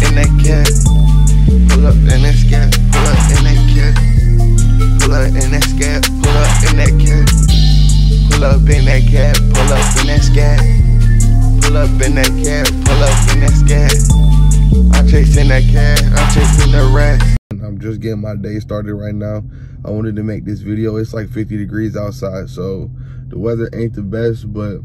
in that cat. Pull up in that scat. Pull up in that cat. Pull up in that scat. Pull up in that cat. Pull up in that cat. Pull up in that scat. Pull up in that cat. Pull up in that scat. I'm chasing that cat. I'm chasing the rat. I'm just getting my day started right now. I wanted to make this video. It's like 50 degrees outside, so the weather ain't the best, but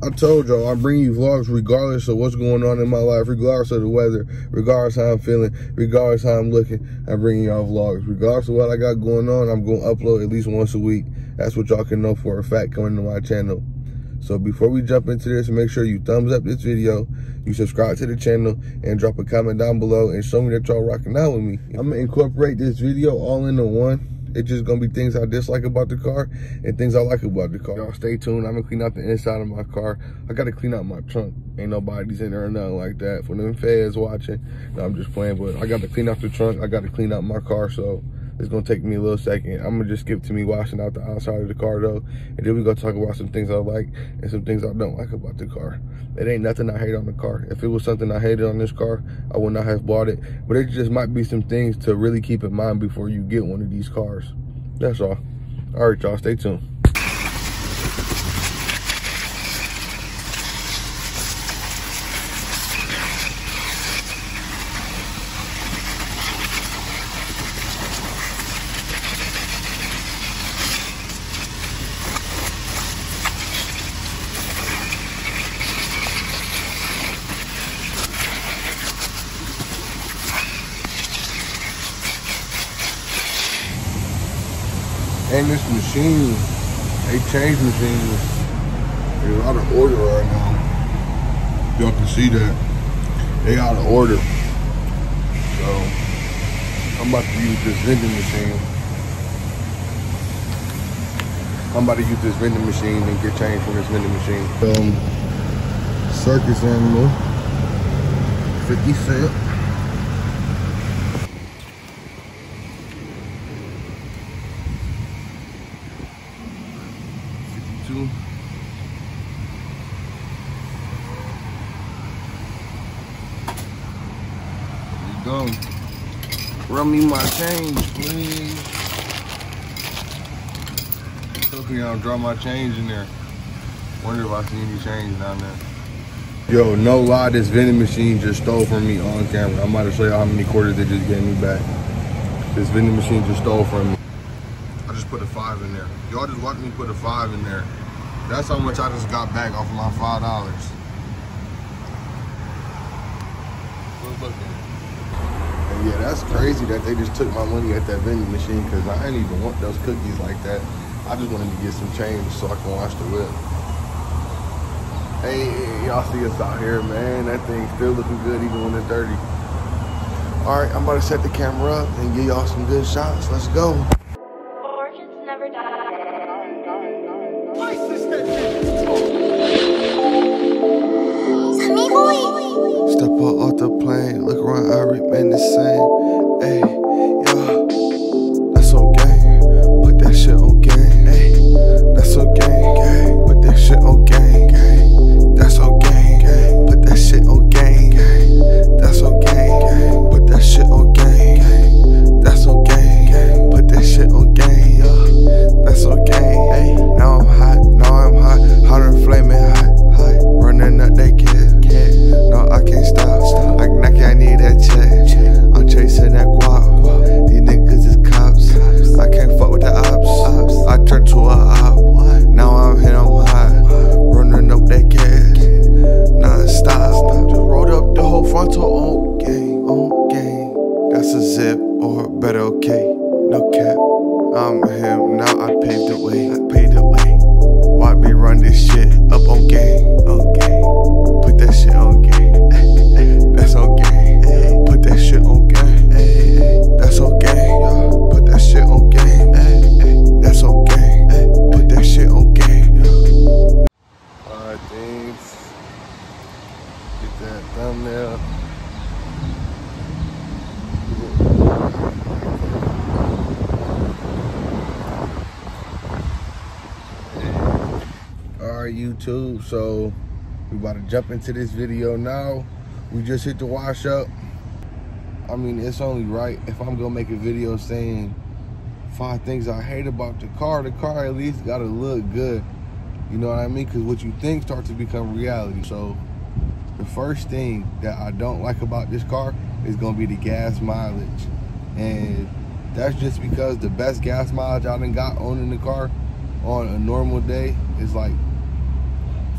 I told y'all I'm bringing you vlogs regardless of what's going on in my life, regardless of the weather, regardless of how I'm feeling, regardless of how I'm looking. I'm bringing y'all vlogs. Regardless of what I got going on, I'm going to upload at least once a week. That's what y'all can know for a fact coming to my channel. So before we jump into this, make sure you thumbs up this video, you subscribe to the channel, and drop a comment down below and show me that y'all rocking out with me. I'm going to incorporate this video all into one. It's just going to be things I dislike about the car and things I like about the car. Y'all stay tuned. I'm going to clean out the inside of my car. I got to clean out my trunk. Ain't nobody's in there or nothing like that. For them feds watching, no, I'm just playing, but I got to clean out the trunk. I got to clean out my car, so it's going to take me a little second. I'm going to just skip to me washing out the outside of the car, though. And then we're going to talk about some things I like and some things I don't like about the car. It ain't nothing I hate on the car. If it was something I hated on this car, I would not have bought it. But it just might be some things to really keep in mind before you get one of these cars. That's all. All right, y'all, stay tuned. And this machine, they changed machines. There's a lot of order right now. Y'all can see that. They out of order. So, I'm about to use this vending machine. I'm about to use this vending machine and get change from this vending machine. Circus animal, 50 cents. Go. Run me my change, please. Hopefully I'll drop my change in there. Wonder if I see any change down there. Yo, no lie, this vending machine just stole from me on camera. I'm about to show you how many quarters they just gave me back. This vending machine just stole from me. I just put a 5 in there. Y'all just watched me put a 5 in there. That's how much I just got back off of my $5. Look. Yeah, that's crazy that they just took my money at that vending machine, because I ain't even want those cookies like that. I just wanted to get some change so I can wash the whip. Hey, y'all see us out here, man. That thing's still looking good even when it's dirty. All right, I'm about to set the camera up and give y'all some good shots. Let's go. Orchids never die. Step up off the plane, look around, I remain the same. Hey, yo, that's on game. Put that shit on game. Hey, that's on game. Put that shit on game. That's on game. Put that shit on game. That's on game. Put that shit on game. That's on game. Put that shit on game. That's on game. Hey, now I'm hot, hotter than flaming hot. Running up that kid. No, I can't stop. Like Nike, I need that check. I'm chasing that guap. These niggas is cops. I can't fuck with the ops. I turned to a op. Now I'm hit, I'm hot. Running up that cash. Non-stop. Just rolled up the whole frontal on game. That's a zip or better, okay. No cap. I'm him, now I paved the way. Watch me run this shit up on game. Put that shit on game. That's on game. Put that shit on game. That's on game. Put that shit on game. That's on game. Put that shit on game. Alright, things. Get that thumbnail. Alright, YouTube, so we about to jump into this video now. We just hit the wash up. I mean, it's only right if I'm gonna make a video saying 5 things I hate about the car at least gotta look good. You know what I mean? Because what you think starts to become reality. So the first thing that I don't like about this car is gonna be the gas mileage. And that's just because the best gas mileage I done got owning the car on a normal day is like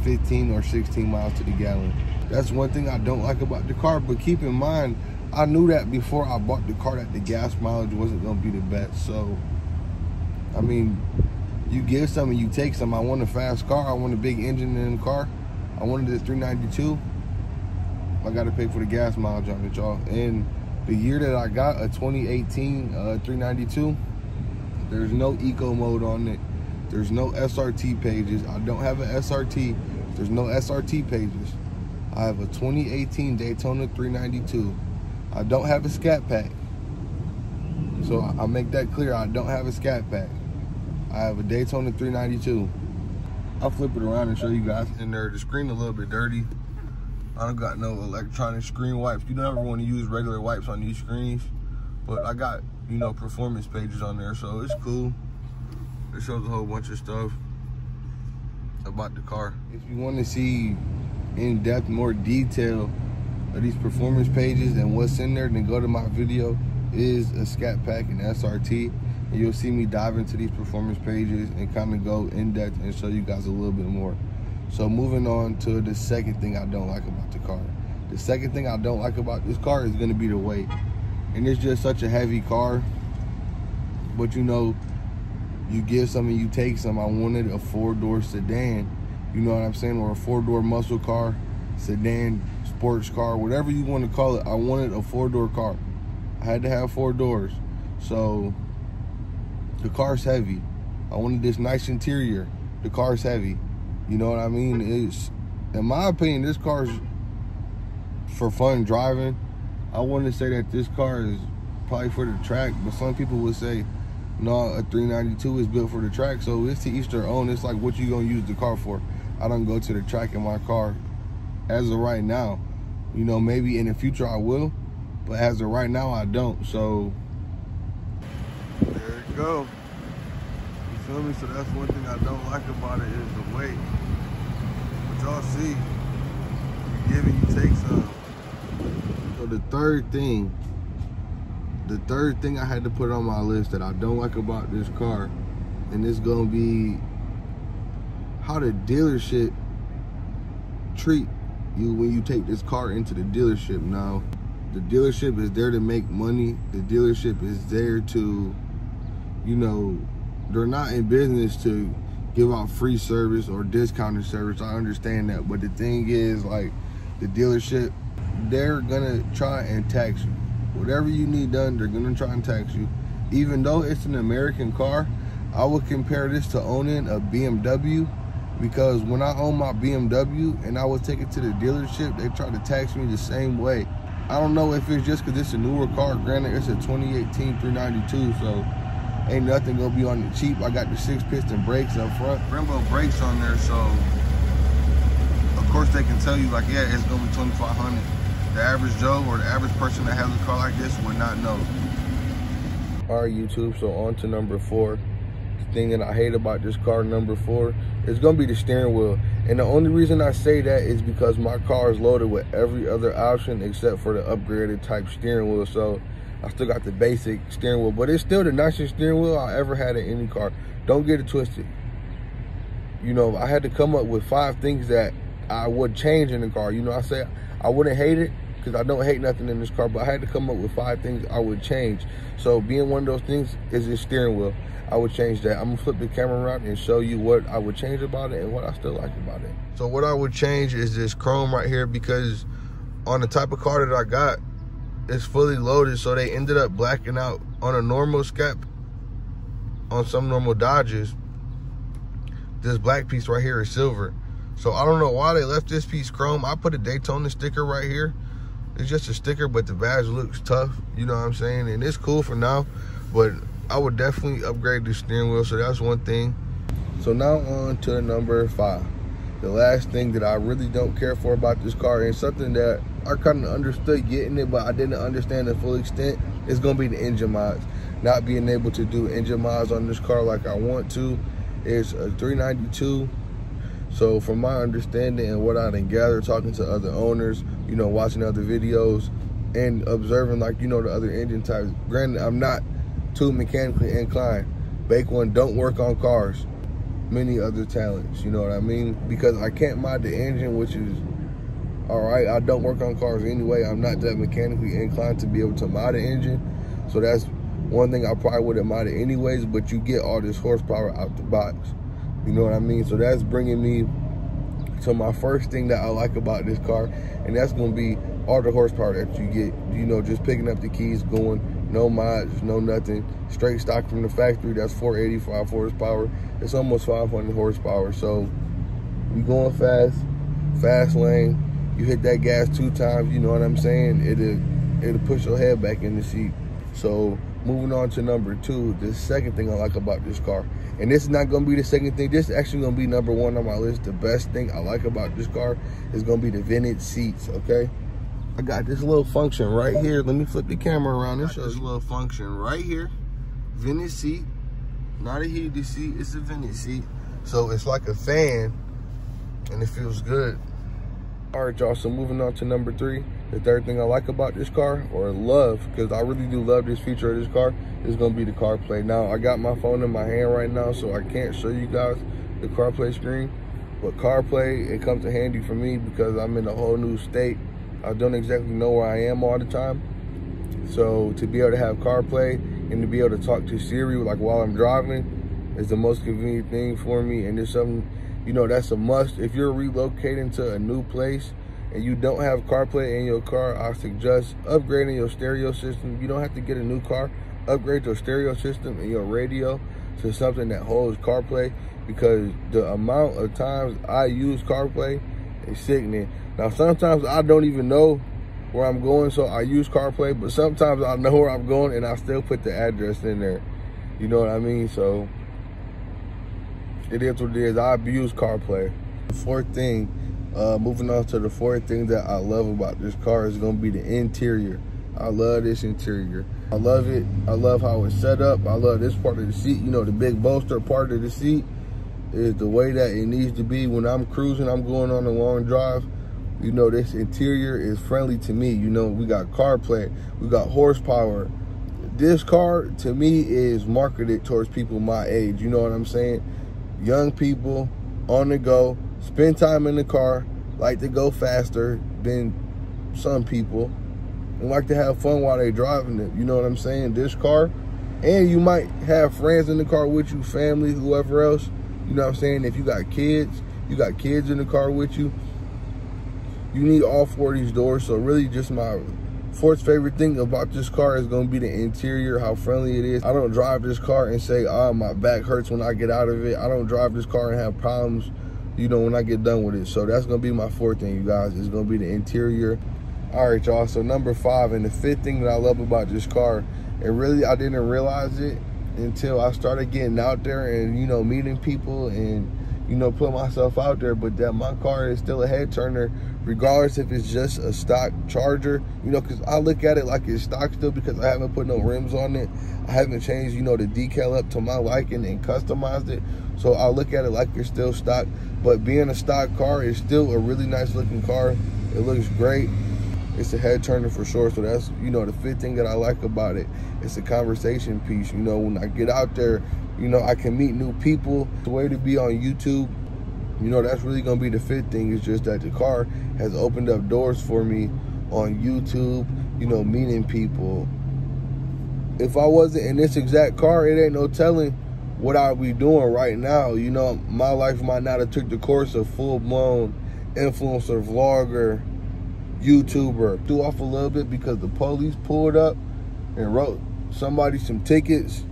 15 or 16 miles to the gallon. That's one thing I don't like about the car, but keep in mind, I knew that before I bought the car that the gas mileage wasn't gonna be the best. So, I mean, you give some and you take some. I want a fast car, I want a big engine in the car. I wanted this 392. I gotta pay for the gas mileage on it, y'all. And the year that I got a 2018 392, there's no eco mode on it. There's no SRT pages. I don't have an SRT. There's no SRT pages. I have a 2018 Daytona 392. I don't have a scat pack. So I make that clear, I don't have a scat pack. I have a Daytona 392. I'll flip it around and show you guys. In there, the screen a little bit dirty. I don't got no electronic screen wipes. You don't ever want to use regular wipes on these screens, but I got, you know, performance pages on there, so it's cool. It shows a whole bunch of stuff about the car. If you want to see in depth, more detail of these performance pages and what's in there, then go to my video is a scat pack and SRT, and you'll see me dive into these performance pages and kind of go in depth and show you guys a little bit more. So moving on to the second thing I don't like about the car. The second thing I don't like about this car is gonna be the weight. And it's just such a heavy car. But you know, you give some and you take some. I wanted a 4-door sedan, you know what I'm saying? Or a 4-door muscle car, sedan, sports car, whatever you want to call it. I wanted a 4-door car. I had to have 4 doors. So the car's heavy. I wanted this nice interior. The car's heavy. You know what I mean? It's, in my opinion, this car's for fun driving. I wouldn't say that this car is probably for the track, but some people would say, no, a 392 is built for the track. So it's to each their own. It's like, what you gonna use the car for? I don't go to the track in my car as of right now. You know, maybe in the future I will, but as of right now I don't. So there you go. You feel me? So that's one thing I don't like about it is the weight. But y'all see, you give and you take some. So the third thing I had to put on my list that I don't like about this car, and it's gonna be how the dealership treat you when you take this car into the dealership. Now, the dealership is there to make money. The dealership is there to, you know, they're not in business to give out free service or discounted service. I understand that, but the thing is, like, the dealership, they're gonna try and tax you. Whatever you need done, they're gonna try and tax you. Even though it's an American car, I would compare this to owning a BMW, because when I own my BMW and I would take it to the dealership, they try to tax me the same way. I don't know if it's just because it's a newer car. Granted, it's a 2018 392, so ain't nothing gonna be on the cheap. I got the 6-piston brakes up front, Brembo brakes on there, so of course they can tell you, like, yeah, it's gonna be 2,500. The average Joe or the average person that has a car like this would not know. All right, YouTube, so on to number 4. The thing that I hate about this car, number 4, is gonna be the steering wheel. And the only reason I say that is because my car is loaded with every other option except for the upgraded type steering wheel. So I still got the basic steering wheel, but it's still the nicest steering wheel I ever had in any car. Don't get it twisted. You know, I had to come up with 5 things that I would change in the car. You know, I say I wouldn't hate it, because I don't hate nothing in this car, but I had to come up with 5 things I would change. So being one of those things is the steering wheel. I would change that. I'm gonna flip the camera around and show you what I would change about it and what I still like about it. So what I would change is this chrome right here, because on the type of car that I got, it's fully loaded, so they ended up blacking out on a normal Scat, on some normal Dodges. This black piece right here is silver. So I don't know why they left this piece chrome. I put a Daytona sticker right here. It's just a sticker, but the badge looks tough, you know what I'm saying? And it's cool for now, but I would definitely upgrade the steering wheel, so that's one thing. So now on to number 5. The last thing that I really don't care for about this car, and something that I kind of understood getting it, but I didn't understand the full extent, is gonna be the engine mods. Not being able to do engine mods on this car like I want to. It's a 392. So from my understanding and what I done gathered talking to other owners, you know, watching other videos and observing, like, you know, the other engine types. Granted, I'm not too mechanically inclined. Bake One don't work on cars. Many other talents, you know what I mean? Because I can't mod the engine, which is all right. I don't work on cars anyway. I'm not that mechanically inclined to be able to mod the engine. So that's one thing I probably wouldn't mod it anyways, but you get all this horsepower out the box. You know what I mean? So that's bringing me to my first thing that I like about this car, and that's gonna be all the horsepower that you get, you know, just picking up the keys, going, no mods, no nothing, straight stock from the factory. That's 485 horsepower. It's almost 500 horsepower. So you going fast lane, you hit that gas 2 times, you know what I'm saying? It'll push your head back in the seat. So moving on to number 2, the second thing I like about this car, and this is not gonna be the second thing, this is actually gonna be number 1 on my list. The best thing I like about this car is gonna be the vented seats, okay? I got this little function right here. Let me flip the camera around and show you. This little function right here, vented seat, not a heated seat, it's a vented seat. So it's like a fan and it feels good. All right, y'all, so moving on to number 3. The third thing I like about this car, or love, because I really do love this feature of this car, is gonna be the CarPlay. Now, I got my phone in my hand right now, so I can't show you guys the CarPlay screen, but CarPlay, it comes in handy for me because I'm in a whole new state. I don't exactly know where I am all the time. So to be able to have CarPlay and to be able to talk to Siri like while I'm driving is the most convenient thing for me. And it's something, you know, that's a must. If you're relocating to a new place and you don't have CarPlay in your car, I suggest upgrading your stereo system. You don't have to get a new car. Upgrade your stereo system and your radio to something that holds CarPlay, because the amount of times I use CarPlay is sickening. Now, sometimes I don't even know where I'm going, so I use CarPlay, but sometimes I know where I'm going and I still put the address in there. You know what I mean? So it is what it is. I abuse CarPlay. The fourth thing, moving on to the fourth thing that I love about this car is gonna be the interior. I love this interior. I love it. I love how it's set up. I love this part of the seat. You know, the big bolster part of the seat is the way that it needs to be. When I'm cruising, I'm going on a long drive, you know, this interior is friendly to me. You know, we got CarPlay, we got horsepower. This car, to me, is marketed towards people my age. You know what I'm saying? Young people, on the go, spend time in the car, like to go faster than some people, and like to have fun while they're driving it. You know what I'm saying? This car, and you might have friends in the car with you, family, whoever else. You know what I'm saying? If you got kids in the car with you, you need all 4 of these doors. So really just my fourth favorite thing about this car is going to be the interior, how friendly it is. I don't drive this car and say, oh, my back hurts when I get out of it. I don't drive this car and have problems, you know, when I get done with it. So that's going to be my fourth thing, you guys. It's going to be the interior. All right, y'all. So number 5, and the fifth thing that I love about this car, and really I didn't realize it until I started getting out there and, you know, meeting people and, you know, put myself out there, but that my car is still a head turner, regardless if it's just a stock Charger, you know, because I look at it like it's stock still because I haven't put no rims on it. I haven't changed, you know, the decal up to my liking and customized it. So I look at it like it's still stock, but being a stock car is still a really nice looking car. It looks great. It's a head turner for sure. So that's, you know, the fifth thing that I like about it. It's a conversation piece. You know, when I get out there, you know, I can meet new people. The way to be on YouTube, you know, that's really gonna be the fifth thing. Is just that the car has opened up doors for me on YouTube, you know, meeting people. If I wasn't in this exact car, it ain't no telling what I'd be doing right now. You know, my life might not have took the course of full-blown influencer, vlogger, YouTuber. Threw off a little bit because the police pulled up and wrote somebody some tickets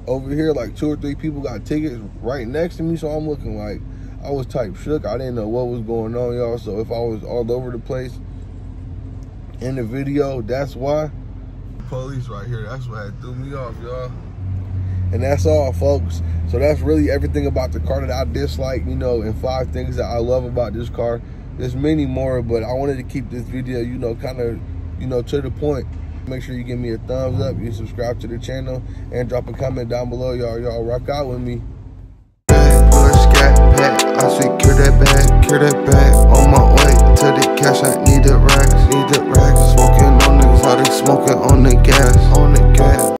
over here. Like 2 or 3 people got tickets right next to me, so I'm looking like I was type shook. I didn't know what was going on, y'all. So if I was all over the place in the video, that's why. Police right here, that's what threw me off, y'all. And that's all, folks. So that's really everything about the car that I dislike, you know, and 5 things that I love about this car. There's many more, but I wanted to keep this video, you know, kind of, you know, to the point. Make sure you give me a thumbs up, you subscribe to the channel, and drop a comment down below. Y'all rock out with me. Pull a scat pack, I secure that bag, on my way to the cash, I need the racks, smoking on niggas, how they smoking on the gas,